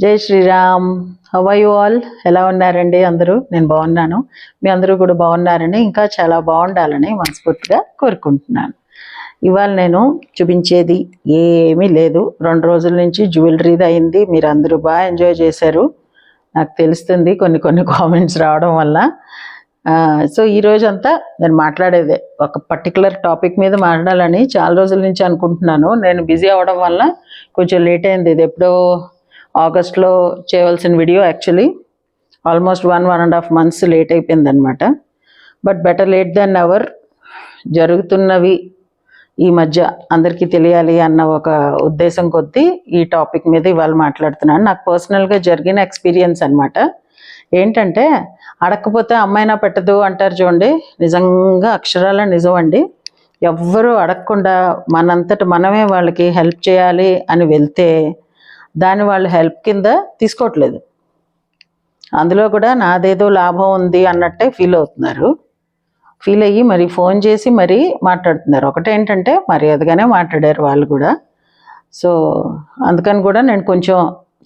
జై Sriram. How are you all? ఎలా ఉన్నారండి అందరూ? నేను బాగున్నాను. మీ అందరూ కూడా బాగున్నారని, ఇంకా చాలా బాగుండాలని మనస్ఫూర్తిగా కోరుకుంటున్నాను. ఇవాళ నేను చూపించేది ఏమీ లేదు. 2 రోజుల నుంచి జ్యువెలరీది అయింది. మీరు అందరూ బాగా ఎంజాయ్ చేశారు, నాకు తెలుస్తుంది కొన్ని కామెంట్స్ రావడం వల్ల. సో ఈ రోజంతా నేను మాట్లాడేదే ఒక పర్టికులర్ టాపిక్ మీద మాట్లాడాలని చాలా రోజుల నుంచి అనుకుంటున్నాను. నేను బిజీ అవడం వల్ల కొంచెం లేట్ అయింది. ఇది ఎప్పుడో ఆగస్ట్లో చేయవలసిన video actually almost 1.5 months late అయిపోయిందనమాట. But better late then ever. జరుగుతున్నవి ఈ మధ్య అందరికీ తెలియాలి అన్న ఒక ఉద్దేశం కొద్దీ ఈ టాపిక్ మీద ఇవాళ మాట్లాడుతున్నాను. నాకు పర్సనల్గా జరిగిన ఎక్స్పీరియన్స్ అనమాట. ఏంటంటే, అడగకపోతే అమ్మాయినా పెట్టదు అంటారు చూడండి, నిజంగా అక్షరాల నిజం అండి. ఎవ్వరూ అడగకుండా మనంతట మనమే వాళ్ళకి హెల్ప్ చేయాలి అని వెళ్తే దాన్ని వాళ్ళు హెల్ప్ కింద తీసుకోవట్లేదు. అందులో కూడా నాదేదో లాభం ఉంది అన్నట్టే ఫీల్ అవుతున్నారు. ఫీల్ అయ్యి మరి ఫోన్ చేసి మరీ మాట్లాడుతున్నారు. ఒకటేంటంటే మర్యాదగానే మాట్లాడారు వాళ్ళు కూడా. సో అందుకని కూడా నేను కొంచెం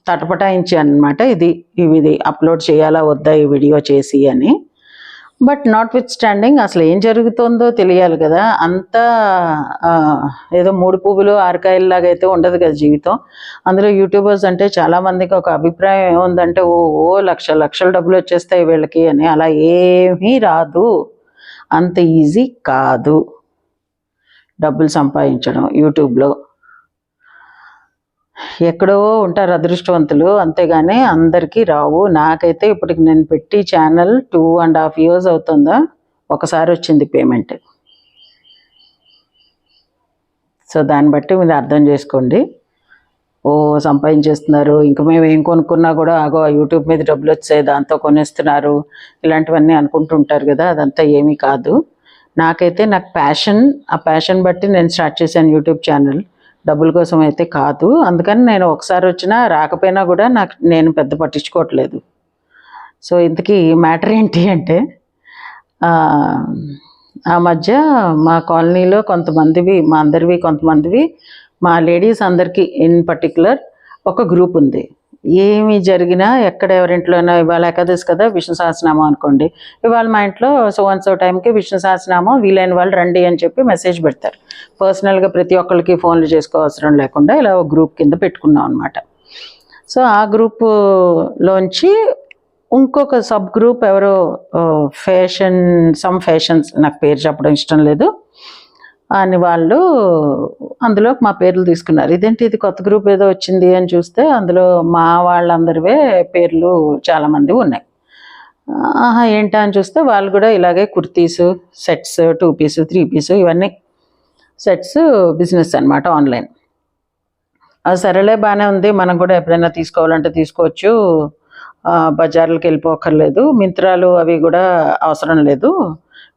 తటపటాయించాను అనమాట. ఇది అప్లోడ్ చేయాలా వద్దా ఈ వీడియో చేసి అని. బట్ నాట్ విత్ స్టాండింగ్ అసలు ఏం జరుగుతుందో తెలియాలి కదా. అంతా ఏదో 3 పువ్వులు 6 కాయల్లాగా అయితే ఉండదు కదా జీవితం. అందులో యూట్యూబర్స్ అంటే చాలామందికి ఒక అభిప్రాయం ఏముందంటే, ఓ లక్షల డబ్బులు వచ్చేస్తాయి వీళ్ళకి అని. అలా ఏమీ రాదు, అంత ఈజీ కాదు డబ్బులు సంపాదించడం యూట్యూబ్లో. ఎక్కడో ఉంటారు అదృష్టవంతులు, అంతేగాని అందరికీ రావు. నాకైతే ఇప్పటికి నేను పెట్టి ఛానల్ 2.5 years అవుతుందా, ఒకసారి వచ్చింది పేమెంట్. సో దాన్ని బట్టి మీరు అర్థం చేసుకోండి. సంపాదించేస్తున్నారు, ఇంకా మేము ఏం కొనుక్కున్నా కూడా యూట్యూబ్ మీద డబ్బులు వచ్చాయి దాంతో కొనేస్తున్నారు, ఇలాంటివన్నీ అనుకుంటుంటారు కదా. అదంతా ఏమీ కాదు. నాకు ప్యాషన్ బట్టి నేను స్టార్ట్ చేశాను యూట్యూబ్ ఛానల్. డబ్బుల కోసం అయితే కాదు. అందుకని నేను ఒకసారి వచ్చినా రాకపోయినా కూడా నేను పెద్ద పట్టించుకోవట్లేదు. సో ఇంతకీ మ్యాటర్ ఏంటి అంటే, ఆ మధ్య మా కాలనీలో కొంతమందివి మా లేడీస్ అందరికీ ఇన్ పర్టికులర్ ఒక గ్రూప్ ఉంది. ఏమి జరిగినా ఎక్కడ ఎవరింట్లోనో, ఇవాళ ఏకాదశి కదా విష్ణు సహస్రనామం అనుకోండి, ఇవాళ మా ఇంట్లో సో టైంకి విష్ణు సహస్రనామం వీలైన వాళ్ళు రండి అని చెప్పి మెసేజ్ పెడతారు. పర్సనల్గా ప్రతి ఒక్కరికి ఫోన్లు చేసుకోవసరం లేకుండా ఇలా ఒక గ్రూప్ కింద పెట్టుకున్నాం అనమాట. సో ఆ గ్రూప్లోంచి ఇంకొక సబ్ గ్రూప్ ఎవరో ఫ్యాషన్స్, నాకు పేరు చెప్పడం ఇష్టం లేదు అని వాళ్ళు అందులో మా పేర్లు తీసుకున్నారు. ఇది కొత్త గ్రూప్ ఏదో వచ్చింది అని చూస్తే అందులో మా వాళ్ళందరివే పేర్లు చాలామంది ఉన్నాయి. ఏంటా అని చూస్తే వాళ్ళు కూడా ఇలాగే కుర్తీసు, సెట్స్, 2 piece 3 piece ఇవన్నీ సెట్స్ బిజినెస్ అనమాట, ఆన్లైన్. అది సరేలే, బాగానే ఉంది, మనం కూడా ఎప్పుడైనా తీసుకోవాలంటే తీసుకోవచ్చు, బజార్లకు వెళ్ళిపోకర్లేదు, మింత్రాలు అవి కూడా అవసరం లేదు,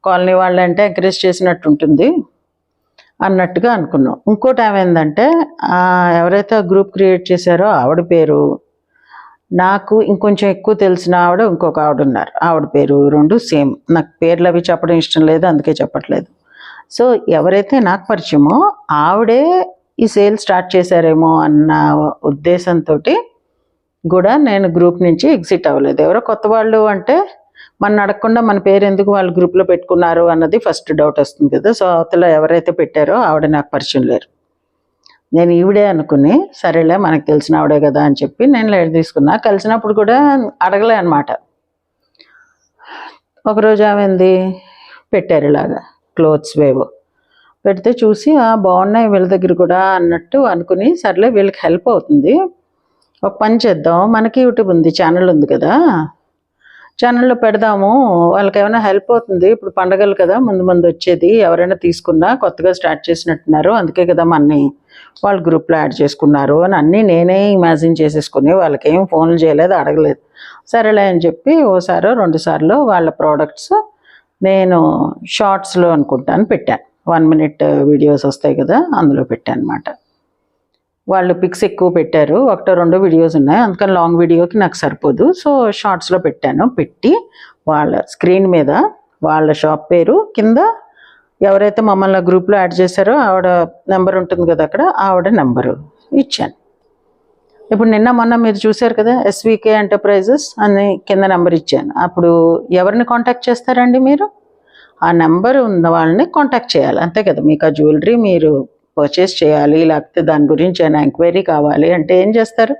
కాలనీ వాళ్ళంటే ఎంకరేజ్ చేసినట్టు ఉంటుంది అన్నట్టుగా అనుకున్నాం. ఇంకోటి ఏమైందంటే, ఎవరైతే ఆ గ్రూప్ క్రియేట్ చేశారో ఆవిడ పేరు, నాకు ఇంకొంచెం ఎక్కువ తెలిసిన ఆవిడ ఇంకొక ఆవిడ ఉన్నారు, ఆవిడ పేరు 2 సేమ్. నాకు పేర్లు అవి చెప్పడం ఇష్టం లేదు, అందుకే చెప్పట్లేదు. సో ఎవరైతే నాకు పరిచయమో ఆవిడే ఈ సేల్ స్టార్ట్ చేశారేమో అన్న ఉద్దేశంతో కూడా నేను గ్రూప్ నుంచి ఎగ్జిట్ అవ్వలేదు. ఎవరో కొత్త వాళ్ళు అంటే మన అడగకుండా మన పేరు ఎందుకు వాళ్ళు గ్రూప్లో పెట్టుకున్నారు అన్నది ఫస్ట్ డౌట్ వస్తుంది కదా. సో అవతల ఎవరైతే పెట్టారో ఆవిడ నాకు పరిచయం లేరు. నేను ఈవిడే అనుకుని సరేలే మనకు తెలిసిన ఆవిడే కదా అని చెప్పి నేను లైట్ తీసుకున్నా. కలిసినప్పుడు కూడా అడగలే అనమాట. ఒకరోజు ఆమెంది పెట్టారు ఇలాగా క్లోత్స్ వేవో పెడితే చూసి బాగున్నాయి వీళ్ళ దగ్గర కూడా అన్నట్టు అనుకుని, సర్లే వీళ్ళకి హెల్ప్ అవుతుంది, ఒక పని చేద్దాం, మనకి యూట్యూబ్ ఉంది, ఛానల్ ఉంది కదా, ఛానల్లో పెడదాము, వాళ్ళకి ఏమైనా హెల్ప్ అవుతుంది. ఇప్పుడు పండగలు కదా ముందు వచ్చేది, ఎవరైనా తీసుకున్నా కొత్తగా స్టార్ట్ చేసినట్టున్నారు, అందుకే కదా మనని వాళ్ళు గ్రూప్లో యాడ్ చేసుకున్నారు అని అన్నీ నేనే ఇమాజిన్ చేసేసుకుని వాళ్ళకి ఏం ఫోన్లు చేయలేదు, అడగలేదు. సరేలే అని చెప్పి ఓసారో 2 సార్లు వాళ్ళ ప్రోడక్ట్స్ నేను షార్ట్స్లో అనుకుంటాను పెట్టాను. 1 minute వీడియోస్ వస్తాయి కదా, అందులో పెట్టాను అనమాట. వాళ్ళు పిక్స్ ఎక్కువ పెట్టారు, 1-2 వీడియోస్ ఉన్నాయి, అందుకని లాంగ్ వీడియోకి నాకు సరిపోదు. సో షార్ట్స్లో పెట్టాను. పెట్టి వాళ్ళ స్క్రీన్ మీద వాళ్ళ షాప్ పేరు, కింద ఎవరైతే మమ్మల్ని గ్రూప్లో యాడ్ చేశారో ఆవిడ నెంబర్ ఉంటుంది కదా అక్కడ, ఆవిడ నెంబరు ఇచ్చాను. ఇప్పుడు నిన్న మొన్న మీరు చూశారు కదా, ఎస్వికే ఎంటర్ప్రైజెస్ అని కింద నెంబర్ ఇచ్చాను. అప్పుడు ఎవరిని కాంటాక్ట్ చేస్తారండి మీరు? ఆ నెంబర్ ఉన్న వాళ్ళని కాంటాక్ట్ చేయాలి, అంతే కదా. మీకు ఆ జ్యువెలరీ మీరు పర్చేస్ చేయాలి, లేకపోతే దాని గురించి ఏమైనా ఎంక్వైరీ కావాలి అంటే ఏం చేస్తారు?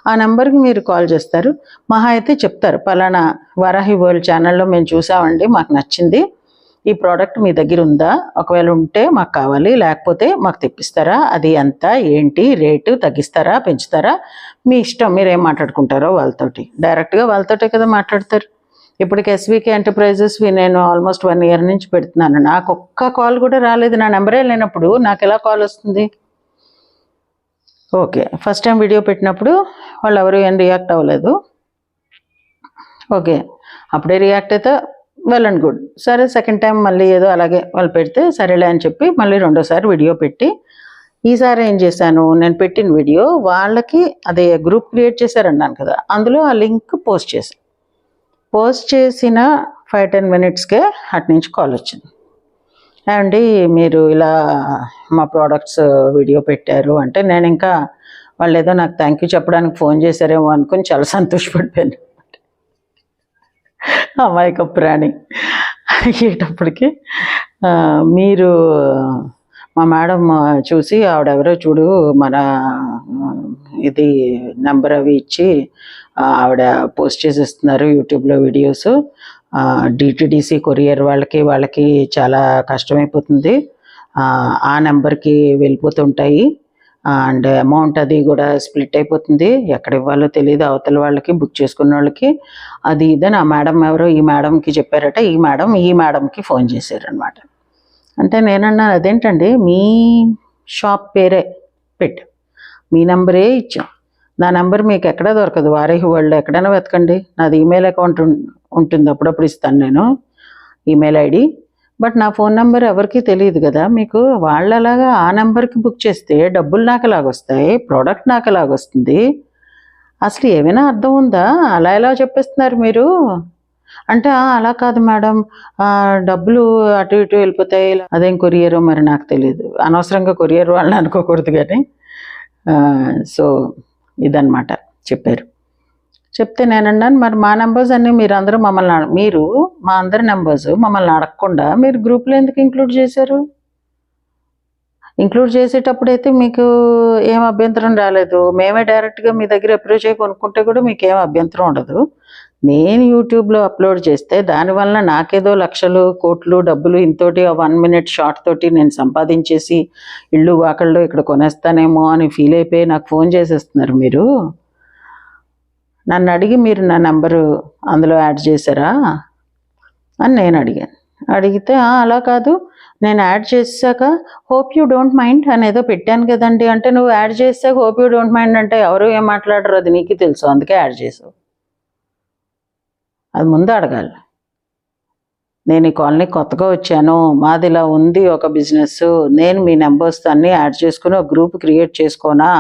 ఆ నెంబర్కి మీరు కాల్ చేస్తారు. మహా అయితే చెప్తారు, పలానా వారాహి వరల్డ్ ఛానల్లో మేము చూసామండి, మాకు నచ్చింది, ఈ ప్రోడక్ట్ మీ దగ్గర ఉందా, ఒకవేళ ఉంటే మాకు కావాలి, లేకపోతే మాకు తెప్పిస్తారా, అది ఎంత ఏంటి రేటు, తగ్గిస్తారా పెంచుతారా, మీ ఇష్టం, మీరు ఏం మాట్లాడుకుంటారో వాళ్ళతోటి. డైరెక్ట్గా వాళ్ళతోటే కదా మాట్లాడతారు. ఇప్పటికి ఎస్వికే ఎంటర్ప్రైజెస్వి నేను ఆల్మోస్ట్ 1 year నుంచి పెడుతున్నాను. నాకు ఒక్క కాల్ కూడా రాలేదు. నా నెంబరే లేనప్పుడు నాకు ఎలా కాల్ వస్తుంది? ఓకే, ఫస్ట్ టైం వీడియో పెట్టినప్పుడు వాళ్ళు ఎవరు ఏం రియాక్ట్ అవ్వలేదు. ఓకే, అప్పుడే రియాక్ట్ అయితే వెల్ అండ్ గుడ్. సరే, సెకండ్ టైం మళ్ళీ ఏదో అలాగే వాళ్ళు పెడితే సరేలే అని చెప్పి మళ్ళీ రెండోసారి వీడియో పెట్టి, ఈసారి ఏం చేశాను, నేను పెట్టిన వీడియో వాళ్ళకి అదే గ్రూప్ క్రియేట్ చేశారన్నాను కదా, అందులో ఆ లింక్ పోస్ట్ చేశాను. పోస్ట్ చేసిన 5-10 minutesకే అటు నుంచి కాల్ వచ్చింది. అండి మీరు ఇలా మా ప్రోడక్ట్స్ వీడియో పెట్టారు అంటే, నేను ఇంకా వాళ్ళు ఏదో నాకు థ్యాంక్ యూ చెప్పడానికి ఫోన్ చేశారేమో అనుకుని చాలా సంతోషపడిపోయాను. అమాయక ప్రాణి అయ్యేటప్పటికి మీరు మా మేడం చూసి, ఆవిడెవరో చూడు మన ఇది నెంబర్ అవి ఇచ్చి ఆవిడ పోస్ట్ చేసేస్తున్నారు యూట్యూబ్లో వీడియోస్, డిటిడిసి కొరియర్ వాళ్ళకి చాలా కష్టమైపోతుంది, ఆ నెంబర్కి వెళ్ళిపోతుంటాయి అండ్ అమౌంట్ అది కూడా స్ప్లిట్ అయిపోతుంది, ఎక్కడ ఇవ్వాలో తెలియదు అవతల వాళ్ళకి, బుక్ చేసుకున్న వాళ్ళకి, అది ఇదని ఆ మేడం ఎవరో ఈ మేడంకి చెప్పారట, ఈ మేడంకి ఫోన్ చేశారనమాట. అంటే నేనన్నా, అదేంటండి మీ షాప్ పేరే పెట్టాం, మీ నెంబరే ఇచ్చాం, నా నెంబర్ మీకు ఎక్కడా దొరకదు, వారాహి వరల్డ్ ఎక్కడైనా వెతకండి, నాది ఈమెయిల్ అకౌంట్ ఉంటుంది, అప్పుడప్పుడు ఇస్తాను నేను ఈమెయిల్ ఐడి, బట్ నా ఫోన్ నెంబర్ ఎవరికి తెలియదు కదా మీకు. వాళ్ళు అలాగా ఆ నెంబర్కి బుక్ చేస్తే డబ్బులు నాకు ఎలాగొస్తాయి, ప్రోడక్ట్ నాకు ఎలాగొస్తుంది, అసలు ఏమైనా అర్థం ఉందా? అలా ఎలా చెప్పేస్తున్నారు మీరు అంటే, అలా కాదు మేడం, డబ్బులు అటు ఇటు వెళ్ళిపోతాయి, అదేం కొరియరో మరి నాకు తెలియదు, అనవసరంగా కొరియర్ వాళ్ళని అనుకోకూడదు కానీ. సో ఇదన్నమాట చెప్పారు. చెప్తే నేనన్నాను, మరి మా నెంబర్స్ అన్నీ మీరు అందరూ మీరు మా అందరి నెంబర్స్ మమ్మల్ని అడగకుండా మీరు గ్రూప్లో ఎందుకు ఇంక్లూడ్ చేశారు? ఇంక్లూడ్ చేసేటప్పుడైతే మీకు ఏం అభ్యంతరం రాలేదు, మేమే డైరెక్ట్గా మీ దగ్గర అప్రోచ్ అయ్యి కొనుక్కుంటే కూడా మీకు ఏం అభ్యంతరం ఉండదు. నేను యూట్యూబ్లో అప్లోడ్ చేస్తే దానివల్ల నాకేదో లక్షలు కోట్లు డబ్బులు ఇంతోటి 1 minute షార్ట్ తోటి నేను సంపాదించేసి ఇళ్ళు వాకళ్ళు ఇక్కడ కొనేస్తానేమో అని ఫీల్ అయిపోయి నాకు ఫోన్ చేసేస్తున్నారు మీరు. నన్ను అడిగి మీరు నా నెంబరు అందులో యాడ్ చేశారా అని నేను అడిగాను. అడిగితే అలా కాదు, నేను యాడ్ చేసాక హోప్ యూ డోంట్ మైండ్ అనేదో పెట్టాను కదండి అంటే, నువ్వు యాడ్ చేసాక హోప్ యూ డోంట్ మైండ్ అంటే ఎవరు ఏం మాట్లాడరు, అది నీకు తెలుసు, అందుకే యాడ్ చేసావు. అది ముందు అడగాలి. నేను ఈ కాలనీ కొత్తగా వచ్చాను, మాది ఇలా ఉంది ఒక బిజినెస్, నేను మీ నెంబర్స్ అన్నీ యాడ్ చేసుకుని ఒక గ్రూప్ క్రియేట్ చేసుకోనా?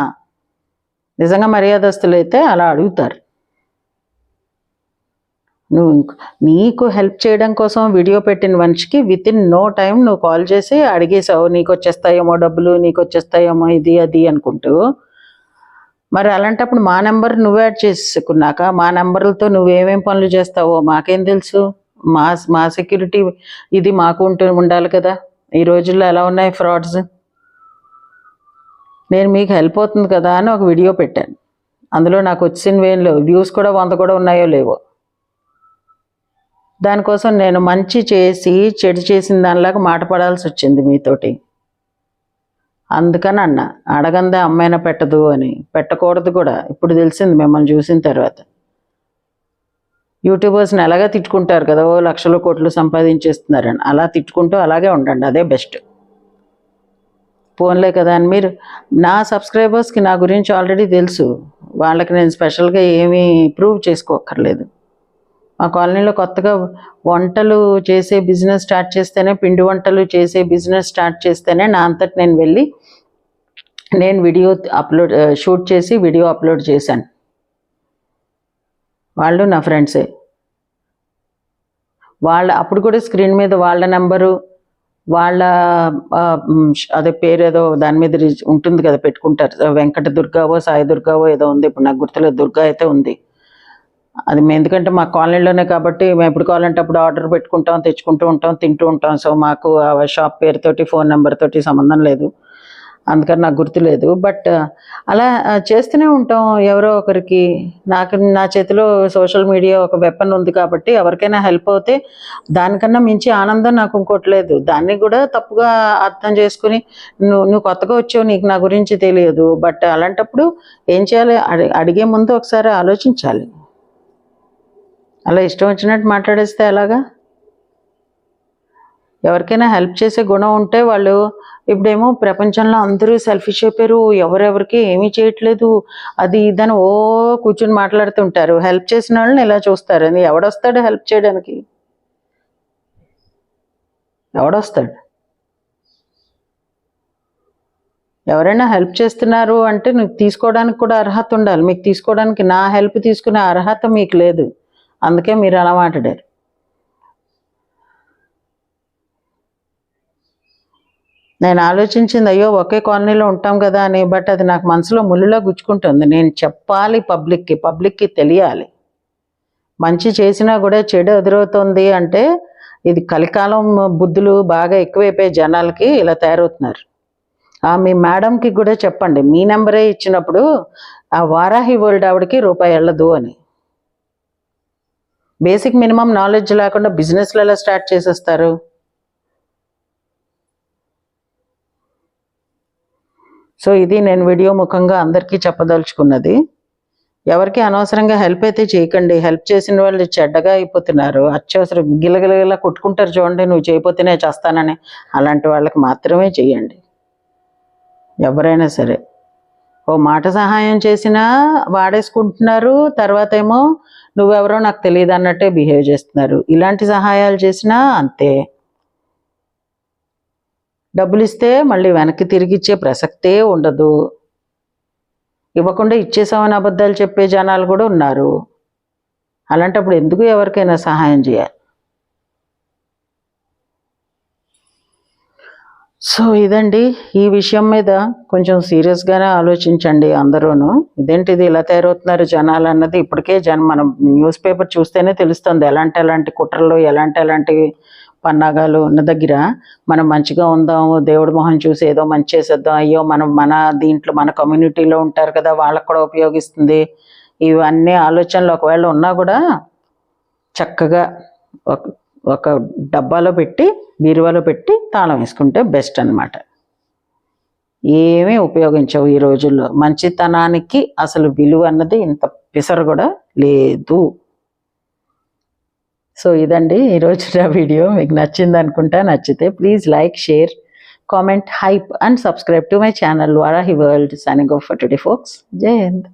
నిజంగా మర్యాదస్తులు అయితే అలా అడుగుతారు. నువ్వు నీకు హెల్ప్ చేయడం కోసం వీడియో పెట్టిన మనిషికి వితిన్ నో టైం నువ్వు కాల్ చేసి అడిగేసావు, నీకు వచ్చేస్తాయేమో డబ్బులు, నీకు వచ్చేస్తాయేమో ఇది అది అనుకుంటూ. మరి అలాంటప్పుడు మా నెంబర్ నువ్వు యాడ్ చేసుకున్నాక మా నెంబర్లతో నువ్వేమేం పనులు చేస్తావో మాకేం తెలుసు? మా సెక్యూరిటీ ఇది మాకు ఉండాలి కదా. ఈ రోజుల్లో ఎలా ఉన్నాయి ఫ్రాడ్స్. నేను మీకు హెల్ప్ అవుతుంది కదా అని ఒక వీడియో పెట్టాను, అందులో నాకు వచ్చిన వేలు వ్యూస్ కూడా 100 కూడా ఉన్నాయో లేవో. దానికోసం నేను మంచి చేసి చెడు చేసిన దానిలాగా మాట పడాల్సి వచ్చింది మీతోటి. అందుకని అన్న, అడగందే అమ్మాయినా పెట్టదు అని. పెట్టకూడదు కూడా, ఇప్పుడు తెలిసింది మిమ్మల్ని చూసిన తర్వాత. యూట్యూబర్స్ని ఎలాగా తిట్టుకుంటారు కదా, ఓ లక్షలు కోట్లు సంపాదించేస్తున్నారని, అలా తిట్టుకుంటూ అలాగే ఉండండి, అదే బెస్ట్. ఫోన్లే కదా అని మీరు, నా సబ్స్క్రైబర్స్కి నా గురించి ఆల్రెడీ తెలుసు, వాళ్ళకి నేను స్పెషల్గా ఏమీ ప్రూవ్ చేసుకోక్కర్లేదు. మా కాలనీలో కొత్తగా వంటలు చేసే బిజినెస్ స్టార్ట్ చేస్తేనే, పిండి వంటలు చేసే బిజినెస్ స్టార్ట్ చేస్తేనే నా అంతటి నేను వెళ్ళి నేను వీడియో షూట్ చేసి వీడియో అప్లోడ్ చేశాను. వాళ్ళు నా ఫ్రెండ్సే. అప్పుడు కూడా స్క్రీన్ మీద వాళ్ళ నెంబరు వాళ్ళ అదే పేరేదో దాని మీద ఉంటుంది కదా, పెట్టుకుంటారు. వెంకట దుర్గావో సాయి దుర్గావో ఏదో ఉంది, ఇప్పుడు నాకు గుర్తులేదు. దుర్గా అయితే ఉంది. అది ఎందుకంటే మా కాలనీలోనే కాబట్టి మేము ఎప్పుడు కావాలంటే అప్పుడు ఆర్డర్ పెట్టుకుంటాం, తెచ్చుకుంటూ ఉంటాం, తింటూ ఉంటాం. సో మాకు ఆ షాప్ పేరుతోటి ఫోన్ నెంబర్ తోటి సంబంధం లేదు, అందుకని నాకు గుర్తులేదు. బట్ అలా చేస్తూనే ఉంటాం ఎవరో ఒకరికి. నా చేతిలో సోషల్ మీడియా ఒక వెపన్ ఉంది కాబట్టి ఎవరికైనా హెల్ప్ అవుతే దానికన్నా మించి ఆనందం నాకు ఇంకోటి లేదు. దాన్ని కూడా తప్పుగా అర్థం చేసుకుని నువ్వు కొత్తగా వచ్చావు, నీకు నా గురించి తెలియదు. బట్ అలాంటప్పుడు ఏం చేయాలి, అడిగే ముందు ఒకసారి ఆలోచించాలి. అలా ఇష్టం వచ్చినట్టు మాట్లాడేస్తే ఎలాగా? ఎవరికైనా హెల్ప్ చేసే గుణం ఉంటే వాళ్ళు, ఇప్పుడేమో ప్రపంచంలో అందరూ సెల్ఫిష్ అయిపోయారు, ఎవరెవరికి ఏమీ చేయట్లేదు, అది ఇదని కూర్చుని మాట్లాడుతుంటారు. హెల్ప్ చేసిన వాళ్ళని ఇలా చూస్తారు. అని ఎవడొస్తాడు హెల్ప్ చేయడానికి? ఎవడొస్తాడు? ఎవరైనా హెల్ప్ చేస్తున్నారు అంటే నీకు తీసుకోవడానికి కూడా అర్హత ఉండాలి. మీకు తీసుకోవడానికి, నా హెల్ప్ తీసుకునే అర్హత మీకు లేదు, అందుకే మీరు అలా మాట్లాడారు. నేను ఆలోచించింది అయ్యో ఒకే కాలనీలో ఉంటాం కదా అని. బట్ అది నాకు మనసులో ముళ్ళులా గుచ్చుకుంటుంది. నేను చెప్పాలి పబ్లిక్కి తెలియాలి. మంచి చేసినా కూడా చెడు ఎదురవుతుంది అంటే ఇది కలికాలం బుద్ధులు బాగా ఎక్కువైపోయి జనాలకి ఇలా తయారవుతున్నారు. మీ మేడంకి కూడా చెప్పండి, మీ నెంబరే ఇచ్చినప్పుడు ఆ వారాహి వరల్డ్ ఆవిడకి రూపాయి వెళ్ళదు అని. బేసిక్ మినిమం నాలెడ్జ్ లేకుండా బిజినెస్లు ఎలా స్టార్ట్ చేసేస్తారు? సో ఇది నేను వీడియో ముఖంగా అందరికీ చెప్పదలుచుకున్నది. ఎవరికి అనవసరంగా హెల్ప్ అయితే చేయకండి. హెల్ప్ చేసిన వాళ్ళు చెడ్డగా అయిపోతున్నారు. అత్యవసరం గిలగిలగిలా కొట్టుకుంటారు చూడండి, నువ్వు చేయకపోతేనే చేస్తానని. అలాంటి వాళ్ళకి మాత్రమే చేయండి. ఎవరైనా సరే ఓ మాట సహాయం చేసినా వాడేసుకుంటున్నారు, తర్వాత ఏమో నువ్వెవరో నాకు తెలియదు అన్నట్టే బిహేవ్ చేస్తున్నారు. ఇలాంటి సహాయాలు చేసినా అంతే. డబ్బులు ఇస్తే మళ్ళీ వెనక్కి తిరిగి ఇచ్చే ప్రసక్తే ఉండదు. ఇవ్వకుండా ఇచ్చేసామని అబద్ధాలు చెప్పే జనాలు కూడా ఉన్నారు. అలాంటప్పుడు ఎందుకు ఎవరికైనా సహాయం చేయాలి? సో ఇదండి, ఈ విషయం మీద కొంచెం సీరియస్గానే ఆలోచించండి అందరూను. ఇదేంటిది ఇలా తయారవుతున్నారు జనాలు అన్నది ఇప్పటికే మనం న్యూస్ పేపర్ చూస్తేనే తెలుస్తుంది. ఎలాంటి కుట్రలు, ఎలాంటి పన్నాగాలు ఉన్న దగ్గర మనం మంచిగా ఉందాము, దేవుడి మొహం చూసి ఏదో మంచి చేసేద్దాం, అయ్యో మన దీంట్లో మన కమ్యూనిటీలో ఉంటారు కదా వాళ్ళకు కూడా ఉపయోగిస్తుంది, ఇవన్నీ ఆలోచనలు ఒకవేళ ఉన్నా కూడా చక్కగా ఒక డబ్బాలో పెట్టి, బీరువాలో పెట్టి తాళం వేసుకుంటే బెస్ట్ అన్నమాట. ఏమీ ఉపయోగించవు ఈ రోజుల్లో. మంచితనానికి అసలు విలువ అన్నది ఇంత పిసరు కూడా లేదు. సో ఇదండి ఈరోజు నా వీడియో. మీకు నచ్చింది అనుకుంటా. నచ్చితే please like, share, comment, hype and subscribe to my channel Varahi world. Signing off for today folks. జై హింద్.